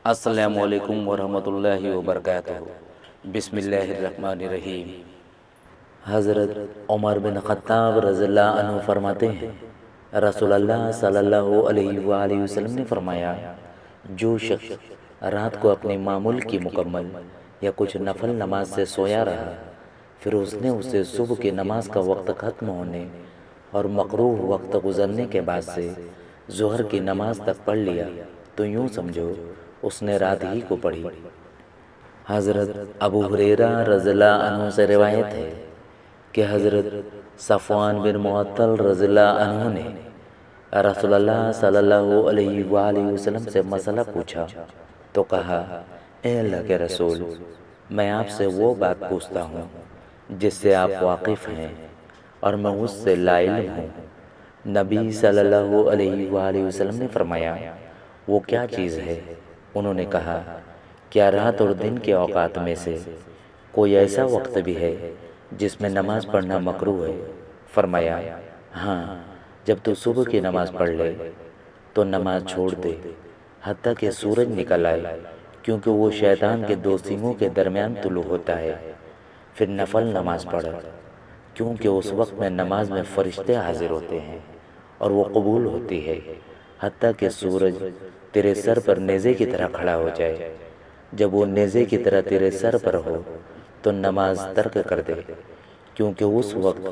السلام علیکم ورحمۃ اللہ وبرکاتہ۔ بسم اللہ الرحمن الرحیم۔ حضرت عمر بن خطاب رضی اللہ عنہ فرماتے ہیں، رسول اللہ صلی اللہ علیہ وآلہ وسلم نے فرمایا، جو شخص رات کو اپنی معمول کی مکمل یا کچھ نفل نماز سے سویا رہا، پھر اس نے اسے صبح کی نماز کا وقت ختم ہونے اور مقروہ وقت گزرنے کے بعد سے ظہر کی نماز تک پڑھ لیا تو یوں سمجھو اس نے رات ہی کو پڑھی۔ حضرت ابو ہریرہ رضی اللہ عنہ سے روایت ہے کہ حضرت صفوان بن معطل رضی اللہ عنہ نے رسول اللہ صلی اللہ علیہ وآلہ وسلم سے مسئلہ پوچھا تو کہا، اے اللہ کے رسول، میں آپ سے وہ بات پوچھتا ہوں جس سے آپ واقف ہیں اور میں اس سے لا علم ہوں۔ نبی صلی اللہ علیہ وآلہ وسلم نے فرمایا، وہ کیا چیز ہے؟ انہوں نے کہا، کیا رات اور دن کے اوقات میں سے کوئی ایسا وقت بھی ہے جس میں نماز پڑھنا مکروہ ہے؟ فرمایا، ہاں، جب تو صبح کی نماز پڑھ لے تو نماز چھوڑ دے حتیٰ کہ سورج نکل آئے، کیونکہ وہ شیطان کے دو سینگوں کے درمیان طلوع ہوتا ہے۔ پھر نفل نماز پڑھ، کیونکہ اس وقت میں نماز میں فرشتے حاضر ہوتے ہیں اور وہ قبول ہوتی ہے حتیٰ کہ سورج تیرے سر پر نیزے کی طرح کھڑا ہو جائے۔ جب وہ نیزے کی طرح تیرے سر پر ہو تو نماز ترک کر دے، کیونکہ اس وقت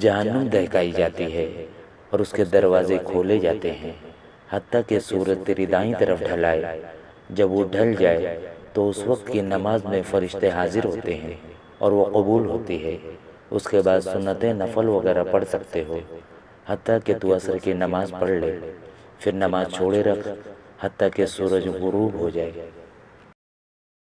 جہنم دہکائی جاتی ہے اور اس کے دروازے کھولے جاتے ہیں حتیٰ کہ سورج تیری دائیں طرف ڈھل آئے۔ جب وہ ڈھل جائے تو اس وقت کی نماز میں فرشتے حاضر ہوتے ہیں اور وہ قبول ہوتی ہے۔ اس کے بعد سنتیں نفل وغیرہ پڑھ سکتے ہو حتیٰ کہ تو عصر کی نماز پڑھ لے، پھر نماز چھوڑے رکھ حتیٰ کہ سورج غروب ہو جائے۔